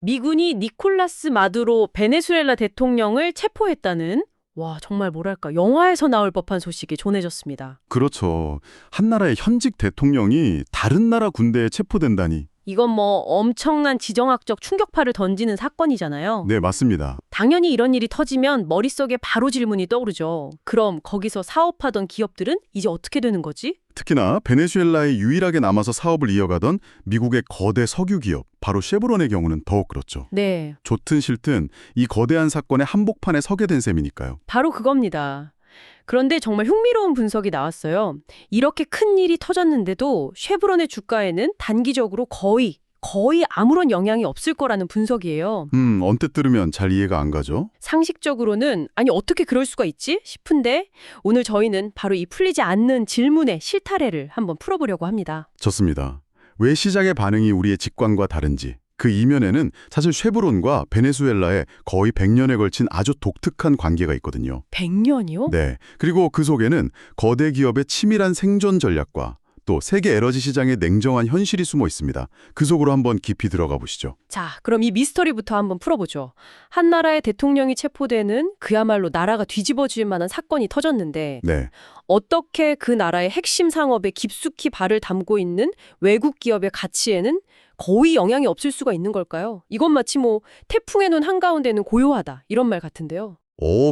미군이 니콜라스 마두로 베네수엘라 대통령을 체포했다는 와, 정말 뭐랄까 영화에서 나올 법한 소식이 전해졌습니다. 그렇죠. 한 나라의 현직 대통령이 다른 나라 군대에 체포된다니. 이건 뭐 엄청난 지정학적 충격파를 던지는 사건이잖아요. 네, 맞습니다. 당연히 이런 일이 터지면 머릿속에 바로 질문이 떠오르죠. 그럼 거기서 사업하던 기업들은 이제 어떻게 되는 거지? 특히나 베네수엘라에 유일하게 남아서 사업을 이어가던 미국의 거대 석유 기업, 바로 쉐브론의 경우는 더욱 그렇죠. 네, 좋든 싫든 이 거대한 사건의 한복판에 서게 된 셈이니까요. 바로 그겁니다. 그런데 정말 흥미로운 분석이 나왔어요. 이렇게 큰 일이 터졌는데도 쉐브론의 주가에는 단기적으로 거의 아무런 영향이 없을 거라는 분석이에요. 언뜻 들으면 잘 이해가 안 가죠? 상식적으로는 아니 어떻게 그럴 수가 있지 싶은데 오늘 저희는 바로 이 풀리지 않는 질문의 실타래를 한번 풀어보려고 합니다. 좋습니다. 왜 시장의 반응이 우리의 직관과 다른지, 그 이면에는 사실 쉐브론과 베네수엘라의 거의 100년에 걸친 아주 독특한 관계가 있거든요. 100년이요? 네. 그리고 그 속에는 거대 기업의 치밀한 생존 전략과 또 세계 에너지 시장의 냉정한 현실이 숨어 있습니다. 그 속으로 한번 깊이 들어가 보시죠. 자, 그럼 이 미스터리부터 한번 풀어보죠. 한 나라의 대통령이 체포되는 그야말로 나라가 뒤집어질 만한 사건이 터졌는데 네. 어떻게 그 나라의 핵심 상업에 깊숙이 발을 담고 있는 외국 기업의 가치에는 거의 영향이 없을 수가 있는 걸까요? 이건 마치 뭐 태풍의 눈 한가운데는 고요하다 이런 말 같은데요.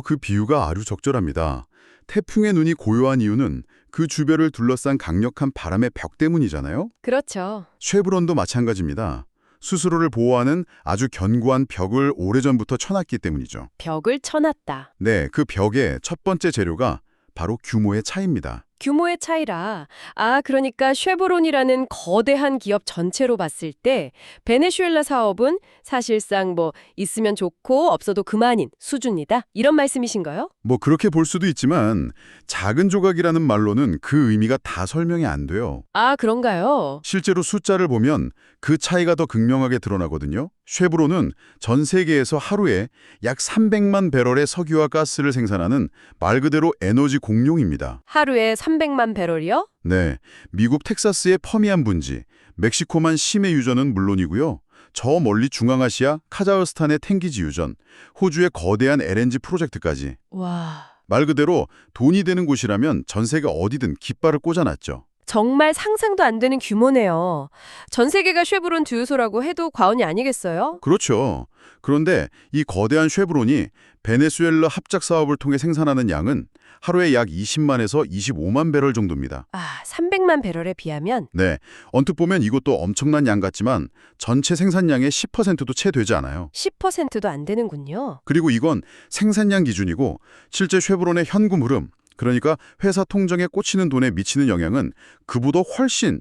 그 비유가 아주 적절합니다. 태풍의 눈이 고요한 이유는 그 주변을 둘러싼 강력한 바람의 벽 때문이잖아요. 그렇죠. 쉐브론도 마찬가지입니다. 스스로를 보호하는 아주 견고한 벽을 오래전부터 쳐놨기 때문이죠. 벽을 쳐놨다. 네, 그 벽의 첫 번째 재료가 바로 규모의 차이입니다. 규모의 차이라. 아, 그러니까 쉐보론이라는 거대한 기업 전체로 봤을 때 베네수엘라 사업은 사실상 뭐 있으면 좋고 없어도 그만인 수준이다. 이런 말씀이신가요? 뭐 그렇게 볼 수도 있지만 작은 조각이라는 말로는 그 의미가 다 설명이 안 돼요. 아, 그런가요? 실제로 숫자를 보면 그 차이가 더 극명하게 드러나거든요. 쉐브론은 전 세계에서 하루에 약 300만 배럴의 석유와 가스를 생산하는 말 그대로 에너지 공룡입니다. 하루에 300만 배럴이요? 네, 미국 텍사스의 퍼미안 분지, 멕시코만 심해 유전은 물론이고요. 저 멀리 중앙아시아 카자흐스탄의 탱기지 유전, 호주의 거대한 LNG 프로젝트까지. 와, 말 그대로 돈이 되는 곳이라면 전 세계 어디든 깃발을 꽂아놨죠. 정말 상상도 안 되는 규모네요. 전 세계가 쉐보론 주유소라고 해도 과언이 아니겠어요? 그렇죠. 그런데 이 거대한 쉐브론이 베네수엘라 합작 사업을 통해 생산하는 양은 하루에 약 20만에서 25만 배럴 정도입니다. 아, 300만 배럴에 비하면 네, 언뜻 보면 이것도 엄청난 양 같지만 전체 생산량의 10%도 채 되지 않아요. 10%도 안 되는군요. 그리고 이건 생산량 기준이고 실제 쉐브론의 현금 흐름, 그러니까 회사 통장에 꽂히는 돈에 미치는 영향은 그보다 훨씬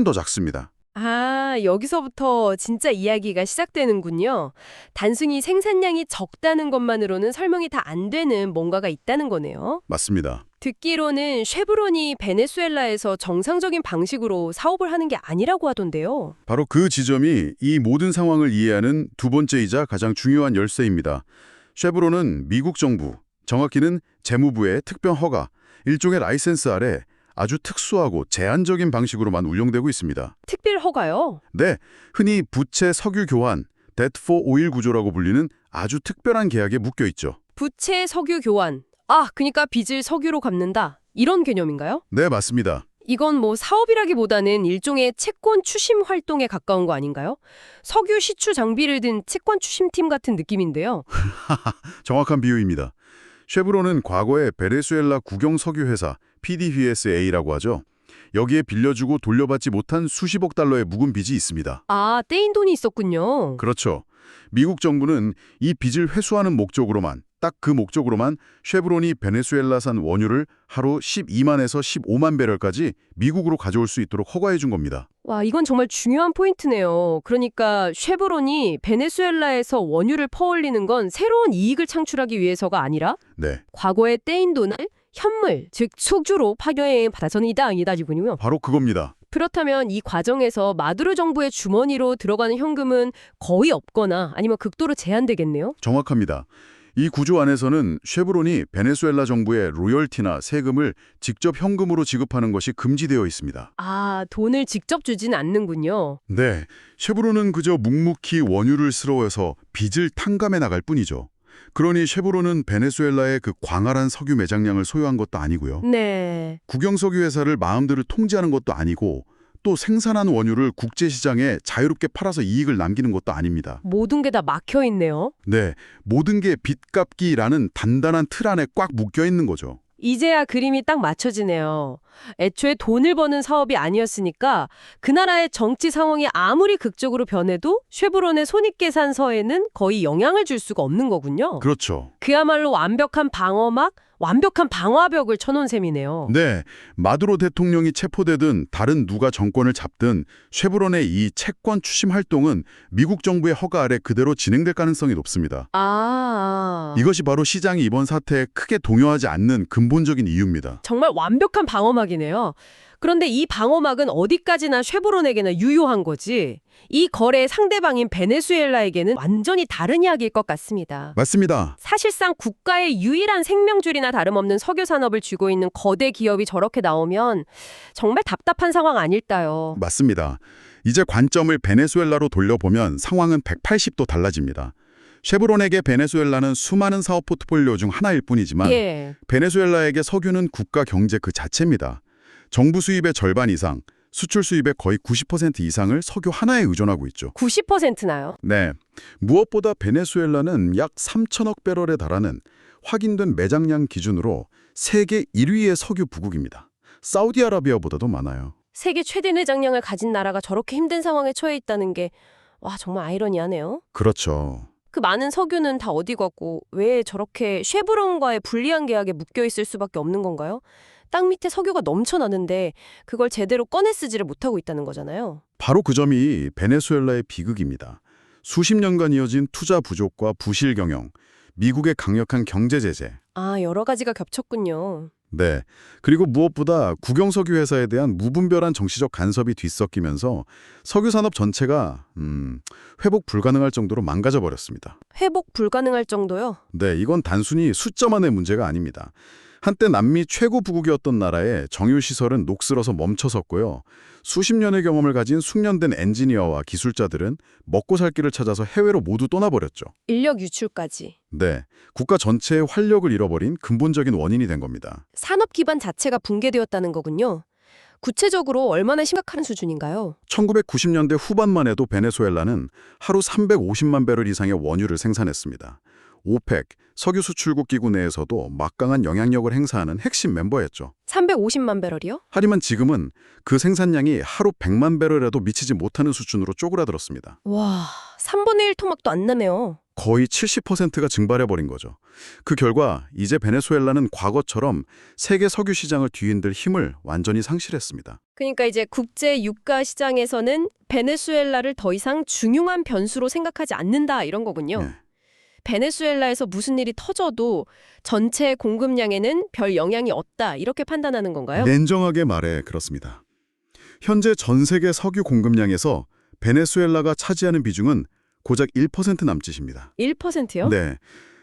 더 작습니다. 아, 여기서부터 진짜 이야기가 시작되는군요. 단순히 생산량이 적다는 것만으로는 설명이 다 안 되는 뭔가가 있다는 거네요. 맞습니다. 듣기로는 쉐브론이 베네수엘라에서 정상적인 방식으로 사업을 하는 게 아니라고 하던데요. 바로 그 지점이 이 모든 상황을 이해하는 두 번째이자 가장 중요한 열쇠입니다. 쉐브론은 미국 정부, 정확히는 재무부의 특별 허가, 일종의 라이센스 아래 아주 특수하고 제한적인 방식으로만 운영되고 있습니다. 특별 허가요? 네, 흔히 부채 석유 교환, Debt for Oil 구조라고 불리는 아주 특별한 계약에 묶여 있죠. 부채 석유 교환. 아, 그러니까 빚을 석유로 갚는다. 이런 개념인가요? 네, 맞습니다. 이건 뭐 사업이라기보다는 일종의 채권 추심 활동에 가까운 거 아닌가요? 석유 시추 장비를 든 채권 추심팀 같은 느낌인데요. 정확한 비유입니다. 쉐브론은 과거에 베네수엘라 국영 석유 회사 PDVSA라고 하죠. 여기에 빌려주고 돌려받지 못한 수십억 달러의 묵은 빚이 있습니다. 아, 떼인 돈이 있었군요. 그렇죠. 미국 정부는 이 빚을 회수하는 목적으로만, 딱 그 목적으로만 쉐브론이 베네수엘라산 원유를 하루 12만에서 15만 배럴까지 미국으로 가져올 수 있도록 허가해 준 겁니다. 와, 이건 정말 중요한 포인트네요. 그러니까 쉐브론이 베네수엘라에서 원유를 퍼올리는 건 새로운 이익을 창출하기 위해서가 아니라 네, 과거에 떼인 돈을 현물, 즉 석유로 파견 받아서는 이다지군요. 바로 그겁니다. 그렇다면 이 과정에서 마두로 정부의 주머니로 들어가는 현금은 거의 없거나 아니면 극도로 제한되겠네요. 정확합니다. 이 구조 안에서는 쉐브론이 베네수엘라 정부에 로열티나 세금을 직접 현금으로 지급하는 것이 금지되어 있습니다. 아, 돈을 직접 주진 않는군요. 네, 쉐브론은 그저 묵묵히 원유를 쓸어서 빚을 탕감해 나갈 뿐이죠. 그러니 쉐브론은 베네수엘라의 그 광활한 석유 매장량을 소유한 것도 아니고요. 네. 국영석유 회사를 마음대로 통제하는 것도 아니고 또 생산한 원유를 국제시장에 자유롭게 팔아서 이익을 남기는 것도 아닙니다. 모든 게 다 막혀 있네요. 네, 모든 게 빚 갚기라는 단단한 틀 안에 꽉 묶여 있는 거죠. 이제야 그림이 딱 맞춰지네요. 애초에 돈을 버는 사업이 아니었으니까 그 나라의 정치 상황이 아무리 극적으로 변해도 쉐브론의 손익계산서에는 거의 영향을 줄 수가 없는 거군요. 그렇죠. 그야말로 완벽한 방어막, 완벽한 방화벽을 쳐놓은 셈이네요. 네, 마두로 대통령이 체포되든 다른 누가 정권을 잡든 쉐브론의 이 채권 추심 활동은 미국 정부의 허가 아래 그대로 진행될 가능성이 높습니다. 이것이 바로 시장이 이번 사태에 크게 동요하지 않는 근본적인 이유입니다. 정말 완벽한 방어막이네요. 그런데 이 방어막은 어디까지나 쉐브론에게는 유효한 거지. 이 거래의 상대방인 베네수엘라에게는 완전히 다른 이야기일 것 같습니다. 맞습니다. 사실상 국가의 유일한 생명줄이나 다름없는 석유 산업을 쥐고 있는 거대 기업이 저렇게 나오면 정말 답답한 상황 아닐까요? 맞습니다. 이제 관점을 베네수엘라로 돌려보면 상황은 180도 달라집니다. 쉐브론에게 베네수엘라는 수많은 사업 포트폴리오 중 하나일 뿐이지만 예. 베네수엘라에게 석유는 국가 경제 그 자체입니다. 정부 수입의 절반 이상, 수출 수입의 거의 90% 이상을 석유 하나에 의존하고 있죠. 90%나요? 네, 무엇보다 베네수엘라는 약 3천억 배럴에 달하는 확인된 매장량 기준으로 세계 1위의 석유 부국입니다. 사우디아라비아보다도 많아요. 세계 최대 내장량을 가진 나라가 저렇게 힘든 상황에 처해 있다는 게 와, 정말 아이러니하네요. 그렇죠. 그 많은 석유는 다 어디 갔고 왜 저렇게 쉐브론과의 불리한 계약에 묶여 있을 수밖에 없는 건가요? 땅 밑에 석유가 넘쳐나는데 그걸 제대로 꺼내 쓰지를 못하고 있다는 거잖아요. 바로 그 점이 베네수엘라의 비극입니다. 수십 년간 이어진 투자 부족과 부실 경영, 미국의 강력한 경제 제재. 아, 여러 가지가 겹쳤군요. 네. 그리고 무엇보다 국영석유 회사에 대한 무분별한 정치적 간섭이 뒤섞이면서 석유 산업 전체가 회복 불가능할 정도로 망가져 버렸습니다. 회복 불가능할 정도요? 네, 이건 단순히 숫자만의 문제가 아닙니다. 한때 남미 최고 부국이었던 나라의 정유시설은 녹슬어서 멈춰섰고요. 수십 년의 경험을 가진 숙련된 엔지니어와 기술자들은 먹고 살 길을 찾아서 해외로 모두 떠나버렸죠. 인력 유출까지. 네, 국가 전체의 활력을 잃어버린 근본적인 원인이 된 겁니다. 산업 기반 자체가 붕괴되었다는 거군요. 구체적으로 얼마나 심각한 수준인가요? 1990년대 후반만 해도 베네수엘라는 하루 350만 배럴 이상의 원유를 생산했습니다. 오펙, 석유 수출국 기구 내에서도 막강한 영향력을 행사하는 핵심 멤버였죠. 350만 배럴이요? 하지만 지금은 그 생산량이 하루 100만 배럴에도 미치지 못하는 수준으로 쪼그라들었습니다. 와, 3분의 1 토막도 안 나네요. 거의 70%가 증발해버린 거죠. 그 결과 이제 베네수엘라는 과거처럼 세계 석유 시장을 뒤흔들 힘을 완전히 상실했습니다. 그러니까 이제 국제 유가 시장에서는 베네수엘라를 더 이상 중요한 변수로 생각하지 않는다 이런 거군요. 네. 베네수엘라에서 무슨 일이 터져도 전체 공급량에는 별 영향이 없다 이렇게 판단하는 건가요? 냉정하게 말해 그렇습니다. 현재 전 세계 석유 공급량에서 베네수엘라가 차지하는 비중은 고작 1% 남짓입니다. 1%요? 네.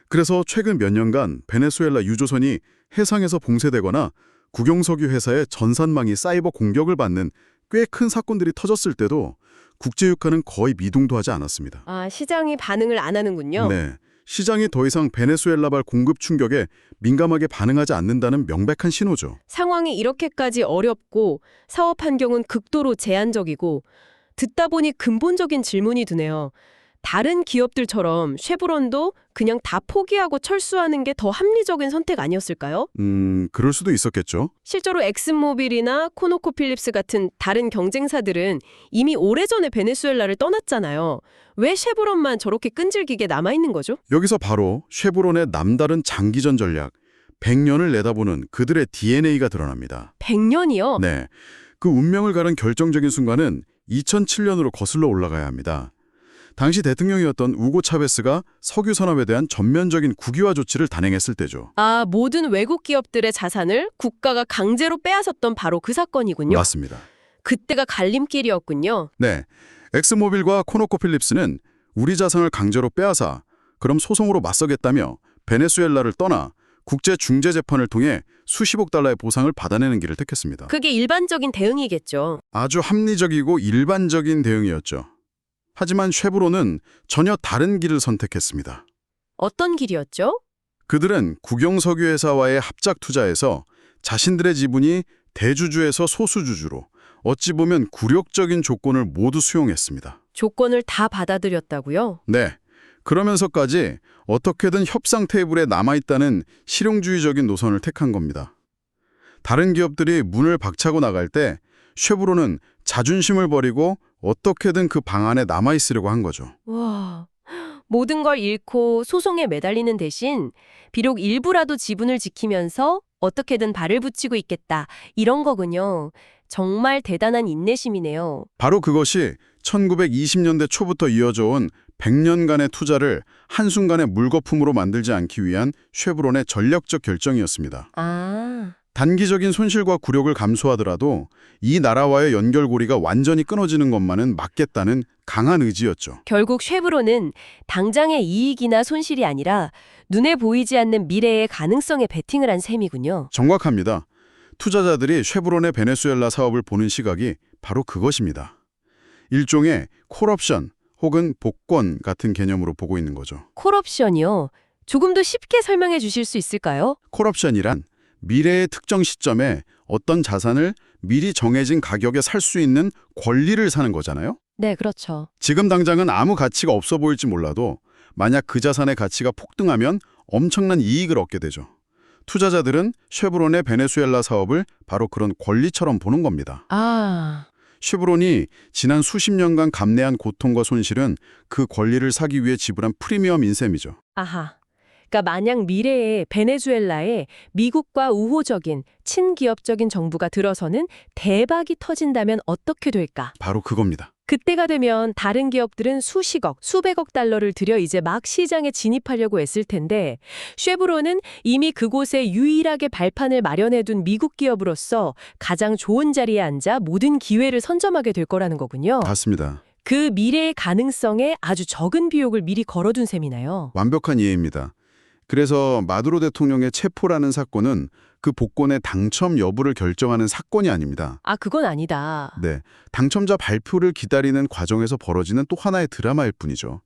그래서 최근 몇 년간 베네수엘라 유조선이 해상에서 봉쇄되거나 국영석유 회사의 전산망이 사이버 공격을 받는 꽤 큰 사건들이 터졌을 때도 국제유가는 거의 미동도 하지 않았습니다. 아, 시장이 반응을 안 하는군요. 네. 시장이 더 이상 베네수엘라발 공급 충격에 민감하게 반응하지 않는다는 명백한 신호죠. 상황이 이렇게까지 어렵고 사업 환경은 극도로 제한적이고 듣다 보니 근본적인 질문이 드네요. 다른 기업들처럼 쉐브론도 그냥 다 포기하고 철수하는 게 더 합리적인 선택 아니었을까요? 그럴 수도 있었겠죠. 실제로 엑슨모빌이나 코노코필립스 같은 다른 경쟁사들은 이미 오래전에 베네수엘라를 떠났잖아요. 왜 쉐브론만 저렇게 끈질기게 남아있는 거죠? 여기서 바로 쉐브론의 남다른 장기전 전략, 100년을 내다보는 그들의 DNA가 드러납니다. 100년이요? 네, 그 운명을 가른 결정적인 순간은 2007년으로 거슬러 올라가야 합니다. 당시 대통령이었던 우고 차베스가 석유 산업에 대한 전면적인 국유화 조치를 단행했을 때죠. 아, 모든 외국 기업들의 자산을 국가가 강제로 빼앗았던 바로 그 사건이군요. 맞습니다. 그때가 갈림길이었군요. 네, 엑스모빌과 코노코필립스는 우리 자산을 강제로 빼앗아 그럼 소송으로 맞서겠다며 베네수엘라를 떠나 국제중재재판을 통해 수십억 달러의 보상을 받아내는 길을 택했습니다. 그게 일반적인 대응이겠죠. 아주 합리적이고 일반적인 대응이었죠. 하지만 쉐브론은 전혀 다른 길을 선택했습니다. 어떤 길이었죠? 그들은 국영석유 회사와의 합작 투자에서 자신들의 지분이 대주주에서 소수주주로 어찌 보면 굴욕적인 조건을 모두 수용했습니다. 조건을 다 받아들였다고요? 네. 그러면서까지 어떻게든 협상 테이블에 남아있다는 실용주의적인 노선을 택한 겁니다. 다른 기업들이 문을 박차고 나갈 때 쉐브론은 자존심을 버리고 어떻게든 그 방 안에 남아있으려고 한 거죠. 와, 모든 걸 잃고 소송에 매달리는 대신 비록 일부라도 지분을 지키면서 어떻게든 발을 붙이고 있겠다. 이런 거군요. 정말 대단한 인내심이네요. 바로 그것이 1920년대 초부터 이어져 온 100년간의 투자를 한순간에 물거품으로 만들지 않기 위한 쉐브론의 전략적 결정이었습니다. 아, 단기적인 손실과 굴욕을 감수하더라도 이 나라와의 연결고리가 완전히 끊어지는 것만은 막겠다는 강한 의지였죠. 결국 쉐브론은 당장의 이익이나 손실이 아니라 눈에 보이지 않는 미래의 가능성에 베팅을 한 셈이군요. 정확합니다. 투자자들이 쉐브론의 베네수엘라 사업을 보는 시각이 바로 그것입니다. 일종의 콜옵션 혹은 복권 같은 개념으로 보고 있는 거죠. 콜옵션이요. 조금 더 쉽게 설명해 주실 수 있을까요? 콜옵션이란 미래의 특정 시점에 어떤 자산을 미리 정해진 가격에 살 수 있는 권리를 사는 거잖아요. 네, 그렇죠. 지금 당장은 아무 가치가 없어 보일지 몰라도 만약 그 자산의 가치가 폭등하면 엄청난 이익을 얻게 되죠. 투자자들은 쉐브론의 베네수엘라 사업을 바로 그런 권리처럼 보는 겁니다. 아, 쉐브론이 지난 수십 년간 감내한 고통과 손실은 그 권리를 사기 위해 지불한 프리미엄인 셈이죠. 아하. 그러니까 만약 미래에 베네수엘라에 미국과 우호적인 친기업적인 정부가 들어서는 대박이 터진다면 어떻게 될까? 바로 그겁니다. 그때가 되면 다른 기업들은 수십억, 수백억 달러를 들여 이제 막 시장에 진입하려고 애쓸 텐데 쉐브론은 이미 그곳에 유일하게 발판을 마련해둔 미국 기업으로서 가장 좋은 자리에 앉아 모든 기회를 선점하게 될 거라는 거군요. 맞습니다. 그 미래의 가능성에 아주 적은 비용을 미리 걸어둔 셈이나요? 완벽한 이해입니다. 그래서 마두로 대통령의 체포라는 사건은 그 복권의 당첨 여부를 결정하는 사건이 아닙니다. 아, 그건 아니다. 네, 당첨자 발표를 기다리는 과정에서 벌어지는 또 하나의 드라마일 뿐이죠.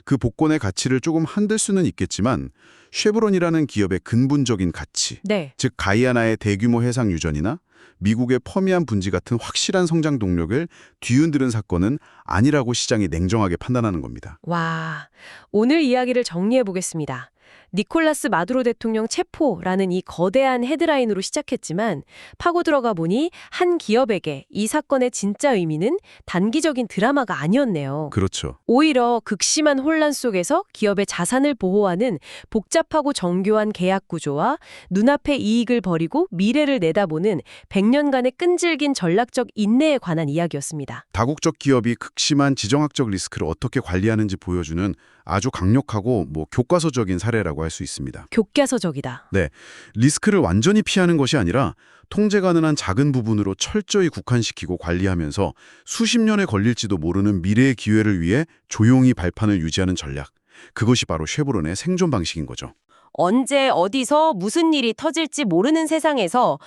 그 복권의 가치를 조금 흔들 수는 있겠지만 쉐브론이라는 기업의 근본적인 가치, 네. 즉 가이아나의 대규모 해상 유전이나 미국의 퍼미안 분지 같은 확실한 성장 동력을 뒤흔드는 사건은 아니라고 시장이 냉정하게 판단하는 겁니다. 와, 오늘 이야기를 정리해 보겠습니다. 니콜라스 마두로 대통령 체포라는 이 거대한 헤드라인으로 시작했지만 파고 들어가 보니 한 기업에게 이 사건의 진짜 의미는 단기적인 드라마가 아니었네요. 그렇죠. 오히려 극심한 혼란 속에서 기업의 자산을 보호하는 복잡하고 정교한 계약 구조와 눈앞의 이익을 버리고 미래를 내다보는 100년간의 끈질긴 전략적 인내에 관한 이야기였습니다. 다국적 기업이 극심한 지정학적 리스크를 어떻게 관리하는지 보여주는 아주 강력하고 교과서적인 사례라고 할 수 있습니다. 교과서적이다. 네, 리스크를 완전히 피하는 것이 아니라 통제 가능한 작은 부분으로 철저히 국한시키고 관리하면서 수십 년에 걸릴지도 모르는 미래의 기회를 위해 조용히 발판을 유지하는 전략. 그것이 바로 쉐브론의 생존 방식인 거죠. 언제 어디서 무슨 일이 터질지 모르는 세상에서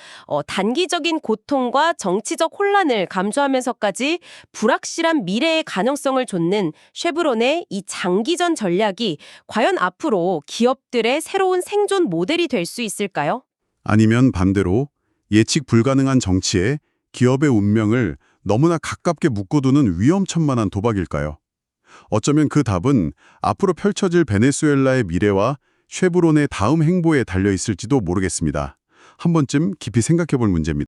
단기적인 고통과 정치적 혼란을 감수하면서까지 불확실한 미래의 가능성을 좇는 쉐브론의 이 장기전 전략이 과연 앞으로 기업들의 새로운 생존 모델이 될 수 있을까요? 아니면 반대로 예측 불가능한 정치에 기업의 운명을 너무나 가깝게 묶어두는 위험천만한 도박일까요? 어쩌면 그 답은 앞으로 펼쳐질 베네수엘라의 미래와 쉐브론의 다음 행보에 달려 있을지도 모르겠습니다. 한 번쯤 깊이 생각해 볼 문제입니다.